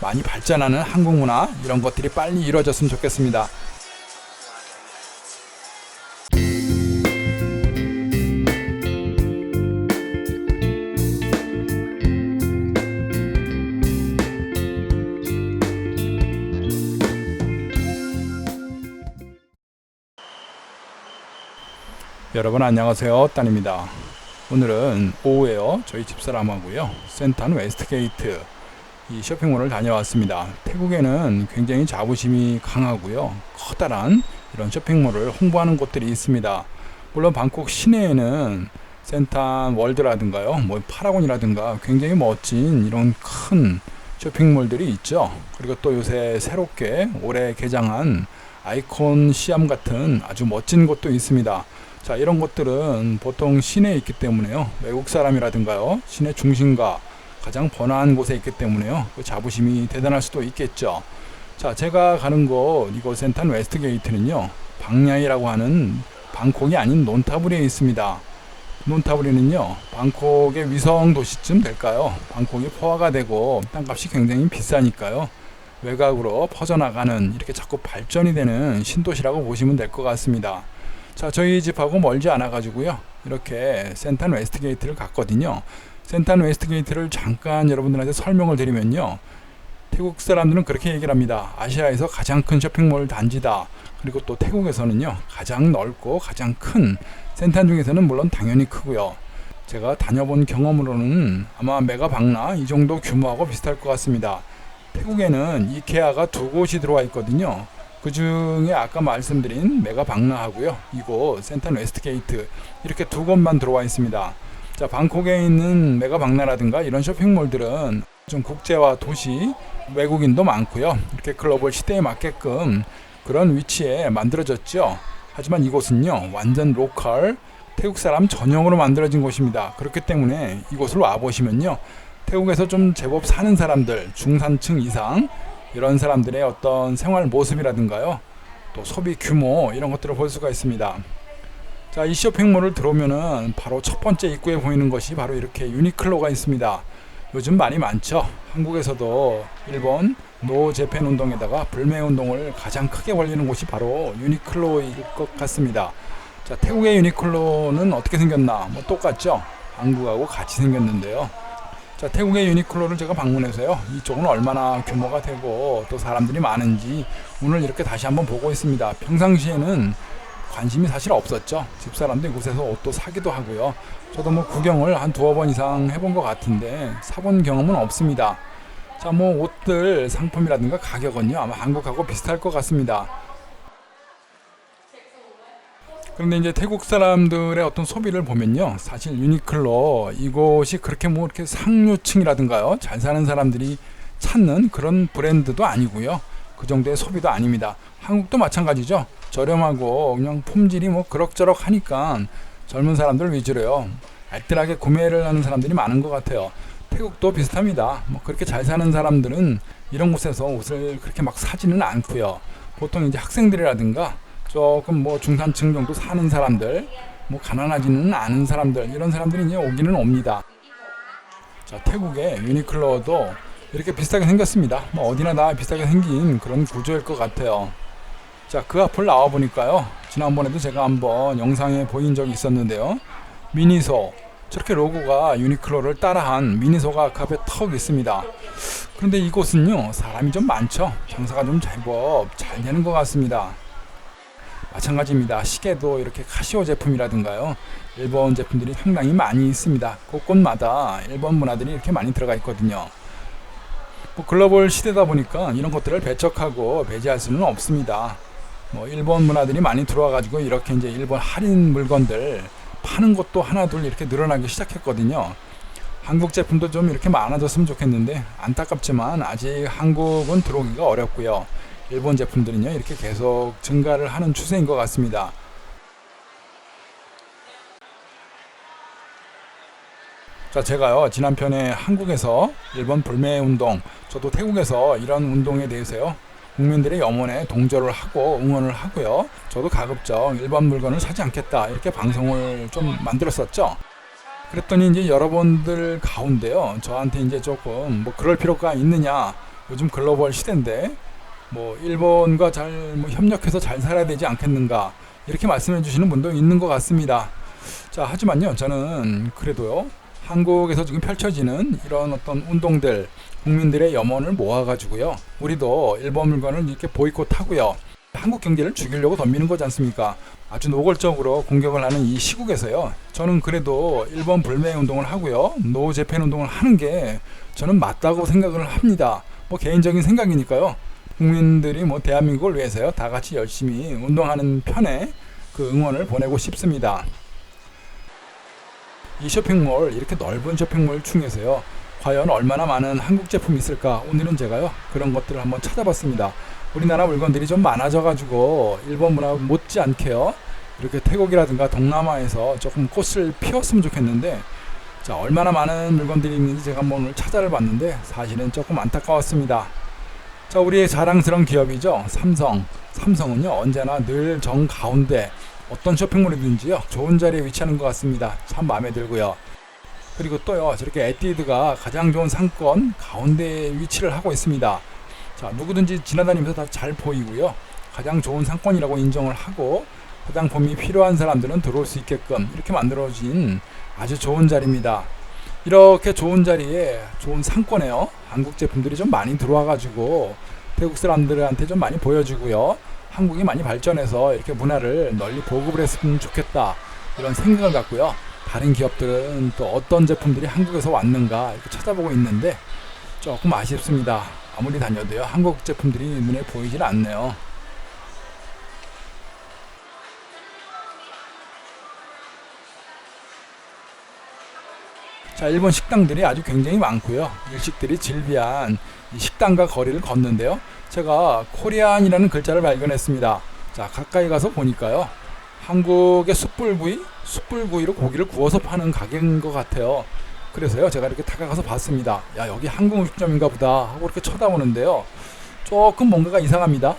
많이 발전하는 한국 문화 이런 것들이 빨리 이루어졌으면 좋겠습니다. 여러분 안녕하세요, 딴입니다. 오늘은 오후에요. 저희 집사람하고요 센탄 웨스트게이트 이 쇼핑몰을 다녀왔습니다. 태국에는 굉장히 자부심이 강하고요 커다란 이런 쇼핑몰을 홍보하는 곳들이 있습니다. 물론 방콕 시내에는 센탄 월드라든가요 뭐 파라곤이라든가 굉장히 멋진 이런 큰 쇼핑몰들이 있죠. 그리고 또 요새 새롭게 올해 개장한 아이콘 시암 같은 아주 멋진 곳도 있습니다. 자, 이런 곳들은 보통 시내에 있기 때문에요. 외국 사람이라든가요. 시내 중심가 가장 번화한 곳에 있기 때문에요. 그 자부심이 대단할 수도 있겠죠. 자, 제가 가는 곳 이곳 센탄 웨스트게이트는요. 방야이라고 하는 방콕이 아닌 논타부리에 있습니다. 논타부리는요. 방콕의 위성 도시쯤 될까요? 방콕이 포화가 되고 땅값이 굉장히 비싸니까요. 외곽으로 퍼져나가는 이렇게 자꾸 발전이 되는 신도시라고 보시면 될 것 같습니다. 자, 저희 집하고 멀지 않아 가지고요 이렇게 센탄 웨스트게이트를 갔거든요. 센탄 웨스트게이트를 잠깐 여러분들한테 설명을 드리면요, 태국 사람들은 그렇게 얘기를 합니다. 아시아에서 가장 큰 쇼핑몰 단지다. 그리고 또 태국에서는요 가장 넓고 가장 큰, 센탄 중에서는 물론 당연히 크고요. 제가 다녀본 경험으로는 아마 메가박나 이 정도 규모하고 비슷할 것 같습니다. 태국에는 이케아가 두 곳이 들어와 있거든요. 그 중에 아까 말씀드린 메가박나하고요 이곳 센탄 웨스트게이트 이렇게 두 곳만 들어와 있습니다. 자, 방콕에 있는 메가박나라든가 이런 쇼핑몰들은 좀 국제화 도시, 외국인도 많고요 이렇게 글로벌 시대에 맞게끔 그런 위치에 만들어졌죠. 하지만 이곳은요 완전 로컬 태국 사람 전용으로 만들어진 곳입니다. 그렇기 때문에 이곳을 와 보시면요 태국에서 좀 제법 사는 사람들, 중산층 이상 이런 사람들의 어떤 생활 모습이라든가요 또 소비 규모 이런 것들을 볼 수가 있습니다. 자, 이 쇼핑몰을 들어오면은 바로 첫 번째 입구에 보이는 것이 바로 이렇게 유니클로가 있습니다. 요즘 많이 많죠. 한국에서도 일본 노 재팬 운동에다가 불매 운동을 가장 크게 벌리는 곳이 바로 유니클로일 것 같습니다. 자, 태국의 유니클로는 어떻게 생겼나? 뭐 똑같죠. 한국하고 같이 생겼는데요. 자, 태국의 유니클로를 제가 방문해서요 이쪽은 얼마나 규모가 되고 또 사람들이 많은지 오늘 이렇게 다시 한번 보고 있습니다. 평상시에는 관심이 사실 없었죠. 집사람도 이곳에서 옷도 사기도 하고요. 저도 뭐 구경을 한 두어 번 이상 해본 것 같은데 사본 경험은 없습니다. 자, 뭐 옷들 상품이라든가 가격은요 아마 한국하고 비슷할 것 같습니다. 그런데 이제 태국 사람들의 어떤 소비를 보면요, 사실 유니클로 이곳이 그렇게 뭐 이렇게 상류층이라든가요 잘 사는 사람들이 찾는 그런 브랜드도 아니고요 그 정도의 소비도 아닙니다. 한국도 마찬가지죠. 저렴하고 그냥 품질이 뭐 그럭저럭 하니까 젊은 사람들 위주로요 알뜰하게 구매를 하는 사람들이 많은 것 같아요. 태국도 비슷합니다. 뭐 그렇게 잘 사는 사람들은 이런 곳에서 옷을 그렇게 막 사지는 않고요. 보통 이제 학생들이라든가 조금 뭐 중산층 정도 사는 사람들, 뭐 가난하지는 않은 사람들, 이런 사람들이 이제 오기는 옵니다. 자, 태국의 유니클로도 이렇게 비슷하게 생겼습니다. 뭐 어디나 다 비슷하게 생긴 그런 구조일 것 같아요. 자, 그 앞을 나와 보니까요 지난번에도 제가 한번 영상에 보인 적이 있었는데요, 미니소, 저렇게 로고가 유니클로를 따라한 미니소가 그 앞에 턱 있습니다. 그런데 이곳은요 사람이 좀 많죠. 장사가 좀 제법 잘 되는 것 같습니다. 마찬가지입니다. 시계도 이렇게 카시오 제품이라든가요 일본 제품들이 상당히 많이 있습니다. 곳곳마다 일본 문화들이 이렇게 많이 들어가 있거든요. 뭐 글로벌 시대다 보니까 이런 것들을 배척하고 배제할 수는 없습니다. 뭐 일본 문화들이 많이 들어와 가지고 이렇게 이제 일본 할인 물건들 파는 것도 하나둘 이렇게 늘어나기 시작했거든요. 한국 제품도 좀 이렇게 많아졌으면 좋겠는데 안타깝지만 아직 한국은 들어오기가 어렵고요. 일본 제품들은요 이렇게 계속 증가를 하는 추세인 것 같습니다. 자, 제가요 지난 편에 한국에서 일본 불매 운동, 저도 태국에서 이런 운동에 대해서요 국민들의 염원에 동조를 하고 응원을 하고요 저도 가급적 일본 물건을 사지 않겠다 이렇게 방송을 좀 만들었었죠. 그랬더니 이제 여러분들 가운데요 저한테 이제 조금 뭐 그럴 필요가 있느냐, 요즘 글로벌 시대인데 뭐 일본과 잘 협력해서 잘 살아야 되지 않겠는가 이렇게 말씀해 주시는 분도 있는 것 같습니다. 자, 하지만요, 저는 그래도요, 한국에서 지금 펼쳐지는 이런 어떤 운동들, 국민들의 염원을 모아가지고요, 우리도 일본 물건을 이렇게 보이콧하고요, 한국 경제를 죽이려고 덤비는 거지 않습니까? 아주 노골적으로 공격을 하는 이 시국에서요, 저는 그래도 일본 불매 운동을 하고요, 노 재팬 운동을 하는 게 저는 맞다고 생각을 합니다. 뭐 개인적인 생각이니까요. 국민들이 뭐 대한민국을 위해서요, 다 같이 열심히 운동하는 편에 그 응원을 보내고 싶습니다. 이 쇼핑몰, 이렇게 넓은 쇼핑몰 중에서요, 과연 얼마나 많은 한국 제품이 있을까? 오늘은 제가요, 그런 것들을 한번 찾아봤습니다. 우리나라 물건들이 좀 많아져가지고 일본 문화 못지않게요, 이렇게 태국이라든가 동남아에서 조금 꽃을 피웠으면 좋겠는데, 자, 얼마나 많은 물건들이 있는지 제가 한번 오늘 찾아를 봤는데 사실은 조금 안타까웠습니다. 자, 우리의 자랑스러운 기업이죠, 삼성. 삼성은요, 언제나 늘 정가운데 어떤 쇼핑몰이든지요, 좋은 자리에 위치하는 것 같습니다. 참 마음에 들고요. 그리고 또요, 저렇게 에뛰드가 가장 좋은 상권 가운데에 위치를 하고 있습니다. 자, 누구든지 지나다니면서 다 잘 보이고요, 가장 좋은 상권이라고 인정을 하고 화장품이 필요한 사람들은 들어올 수 있게끔 이렇게 만들어진 아주 좋은 자리입니다. 이렇게 좋은 자리에 좋은 상권에요, 한국 제품들이 좀 많이 들어와 가지고 태국 사람들한테 좀 많이 보여주고요, 한국이 많이 발전해서 이렇게 문화를 널리 보급을 했으면 좋겠다, 이런 생각을 갖고요, 다른 기업들은 또 어떤 제품들이 한국에서 왔는가 이렇게 찾아보고 있는데 조금 아쉽습니다. 아무리 다녀도요, 한국 제품들이 눈에 보이질 않네요. 자, 일본 식당들이 아주 굉장히 많고요, 일식들이 질비한 이 식당과 거리를 걷는데요, 제가 코리안이라는 글자를 발견했습니다. 자, 가까이 가서 보니까요, 한국의 숯불구이로 고기를 구워서 파는 가게인 것 같아요. 그래서요, 제가 이렇게 다가가서 봤습니다. 야, 여기 한국 음식점인가 보다 하고 이렇게 쳐다보는데요, 조금 뭔가가 이상합니다.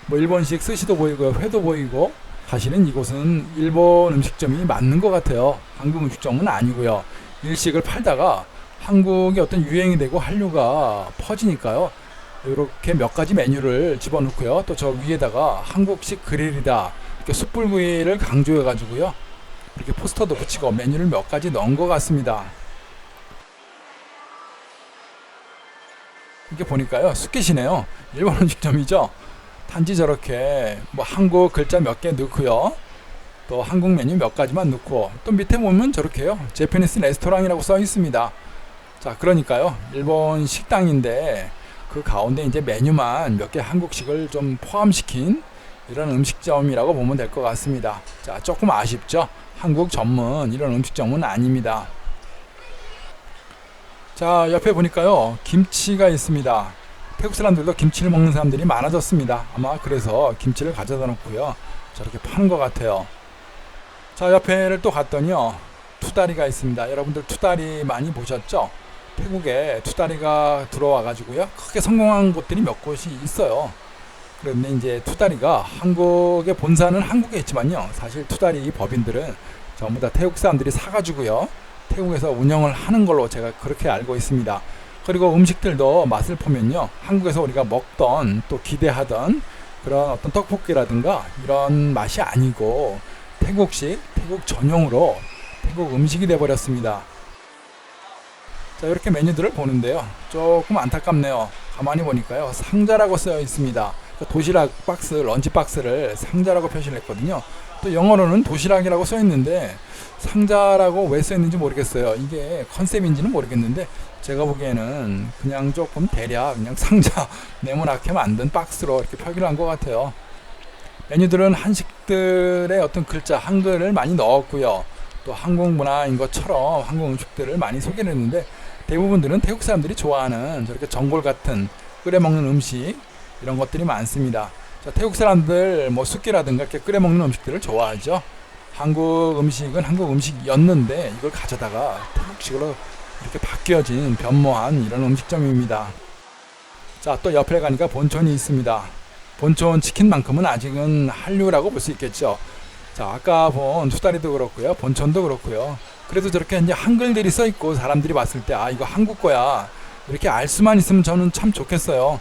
뭐 일본식 스시도 보이고요, 회도 보이고, 사실은 이곳은 일본 음식점이 맞는 것 같아요. 한국 음식점은 아니고요. 일식을 팔다가 한국의 어떤 유행이 되고 한류가 퍼지니까요, 이렇게 몇 가지 메뉴를 집어넣고요, 또 저 위에다가 한국식 그릴이다, 이렇게 숯불구이를 강조해 가지고요, 이렇게 포스터도 붙이고 메뉴를 몇 가지 넣은 것 같습니다. 이렇게 보니까요, 숯깃이네요. 일본 음식점이죠. 단지 저렇게 뭐 한국 글자 몇 개 넣고요, 또 한국 메뉴 몇 가지만 넣고, 또 밑에 보면 저렇게요, 재패니스 레스토랑이라고 써 있습니다. 자, 그러니까요, 일본 식당인데 그 가운데 이제 메뉴만 몇 개 한국식을 좀 포함시킨 이런 음식점이라고 보면 될 것 같습니다. 자, 조금 아쉽죠? 한국 전문 이런 음식점은 아닙니다. 자, 옆에 보니까요, 김치가 있습니다. 태국 사람들도 김치를 먹는 사람들이 많아졌습니다. 아마 그래서 김치를 가져다 놓고요, 저렇게 파는 것 같아요. 자, 옆에를 또 갔더니요, 투다리가 있습니다. 여러분들 투다리 많이 보셨죠? 태국에 투다리가 들어와 가지고요, 크게 성공한 곳들이 몇 곳이 있어요. 그런데 이제 투다리가 한국의 본사는 한국에 있지만요, 사실 투다리 법인들은 전부 다 태국 사람들이 사가지고요, 태국에서 운영을 하는 걸로 제가 그렇게 알고 있습니다. 그리고 음식들도 맛을 보면요, 한국에서 우리가 먹던 또 기대하던 그런 어떤 떡볶이라든가 이런 맛이 아니고 태국식, 태국 전용으로 태국 음식이 돼버렸습니다. 자, 이렇게 메뉴들을 보는데요, 조금 안타깝네요. 가만히 보니까요, 상자라고 쓰여 있습니다. 도시락 박스, 런치 박스를 상자라고 표시를 했거든요. 또 영어로는 도시락이라고 써 있는데 상자라고 왜 써 있는지 모르겠어요. 이게 컨셉인지는 모르겠는데 제가 보기에는 그냥 조금 대략 그냥 상자 네모나게 만든 박스로 이렇게 표기를 한 것 같아요. 메뉴들은 한식들의 어떤 글자 한글을 많이 넣었고요, 또 한국 문화인 것처럼 한국 음식들을 많이 소개를 했는데 대부분들은 태국 사람들이 좋아하는 저렇게 전골 같은 끓여 먹는 음식, 이런 것들이 많습니다. 자, 태국 사람들 뭐 쑥기라든가 이렇게 끓여 먹는 음식들을 좋아하죠. 한국 음식은 한국 음식이었는데 이걸 가져다가 태국식으로 이렇게 바뀌어진 변모한 이런 음식점입니다. 자, 또 옆에 가니까 본촌이 있습니다. 본촌 치킨만큼은 아직은 한류라고 볼 수 있겠죠. 자, 아까 본 투다리도 그렇고요, 본촌도 그렇고요, 그래도 저렇게 이제 한글들이 써 있고 사람들이 봤을 때 아, 이거 한국 거야, 이렇게 알 수만 있으면 저는 참 좋겠어요.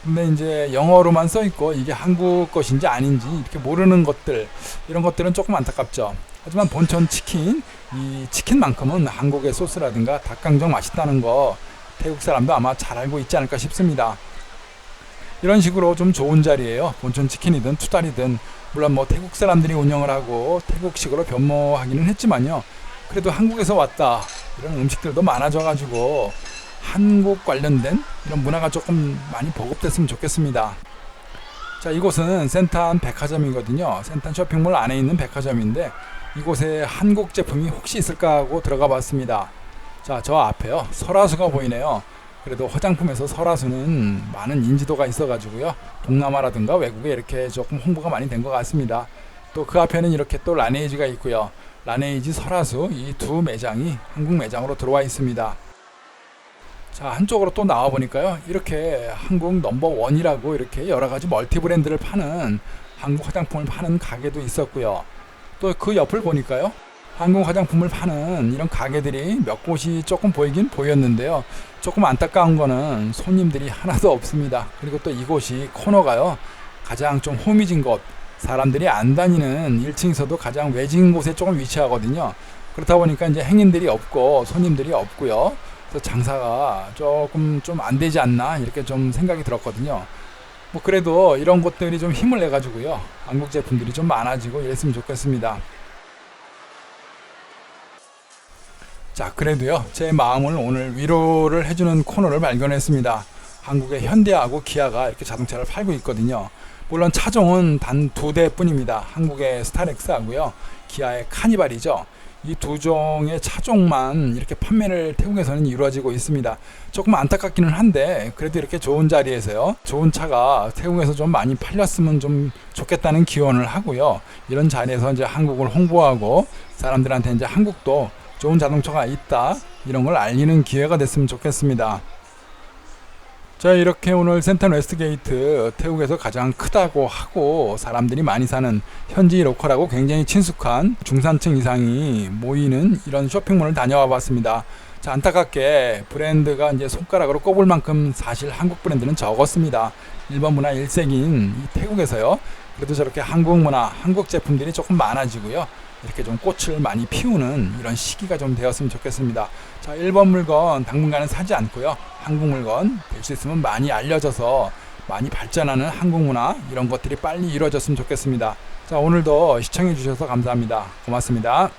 근데 이제 영어로만 써 있고 이게 한국 것인지 아닌지 이렇게 모르는 것들, 이런 것들은 조금 안타깝죠. 하지만 본천 치킨, 이 치킨만큼은 한국의 소스라든가 닭강정 맛있다는 거 태국 사람도 아마 잘 알고 있지 않을까 싶습니다. 이런 식으로 좀 좋은 자리예요. 본천 치킨이든 투다리든, 물론 뭐 태국 사람들이 운영을 하고 태국식으로 변모하기는 했지만요, 그래도 한국에서 왔다 이런 음식들도 많아져 가지고 한국 관련된 이런 문화가 조금 많이 보급됐으면 좋겠습니다. 자, 이곳은 센탄 백화점이거든요. 센탄 쇼핑몰 안에 있는 백화점인데 이곳에 한국 제품이 혹시 있을까 하고 들어가 봤습니다. 자, 저 앞에요, 설화수가 보이네요. 그래도 화장품에서 설화수는 많은 인지도가 있어 가지고요, 동남아라든가 외국에 이렇게 조금 홍보가 많이 된 것 같습니다. 또 그 앞에는 이렇게 또 라네이지가 있고요. 라네이지, 설화수, 이 두 매장이 한국 매장으로 들어와 있습니다. 자, 한쪽으로 또 나와 보니까요, 이렇게 한국 넘버원이라고 이렇게 여러가지 멀티 브랜드를 파는, 한국 화장품을 파는 가게도 있었고요. 또 그 옆을 보니까요, 한국 화장품을 파는 이런 가게들이 몇 곳이 조금 보이긴 보였는데요, 조금 안타까운 거는 손님들이 하나도 없습니다. 그리고 또 이곳이 코너가요, 가장 좀 호미진 곳, 사람들이 안 다니는 1층에서도 가장 외진 곳에 조금 위치하거든요. 그렇다 보니까 이제 행인들이 없고 손님들이 없고요, 그래서 장사가 조금 좀 안 되지 않나 이렇게 좀 생각이 들었거든요. 뭐 그래도 이런 것들이 좀 힘을 내 가지고요, 한국 제품들이 좀 많아지고 이랬으면 좋겠습니다. 자, 그래도요, 제 마음을 오늘 위로를 해주는 코너를 발견했습니다. 한국의 현대하고 기아가 이렇게 자동차를 팔고 있거든요. 물론 차종은 단 2대 뿐입니다. 한국의 스타렉스하고요, 기아의 카니발이죠. 이 두 종의 차종만 이렇게 판매를 태국에서는 이루어지고 있습니다. 조금 안타깝기는 한데 그래도 이렇게 좋은 자리에서요, 좋은 차가 태국에서 좀 많이 팔렸으면 좀 좋겠다는 기원을 하고요, 이런 자리에서 이제 한국을 홍보하고 사람들한테 이제 한국도 좋은 자동차가 있다 이런 걸 알리는 기회가 됐으면 좋겠습니다. 자, 이렇게 오늘 센탄 웨스트게이트, 태국에서 가장 크다고 하고 사람들이 많이 사는 현지 로컬하고 굉장히 친숙한 중산층 이상이 모이는 이런 쇼핑몰을 다녀와 봤습니다. 자, 안타깝게 브랜드가 이제 손가락으로 꼽을 만큼 사실 한국 브랜드는 적었습니다. 일본 문화 1세기인 이 태국에서요, 그래도 저렇게 한국 문화, 한국 제품들이 조금 많아지고요, 이렇게 좀 꽃을 많이 피우는 이런 시기가 좀 되었으면 좋겠습니다. 자, 일본 물건 당분간은 사지 않고요, 한국 물건 될 수 있으면 많이 알려져서 많이 발전하는 한국 문화, 이런 것들이 빨리 이루어졌으면 좋겠습니다. 자, 오늘도 시청해 주셔서 감사합니다. 고맙습니다.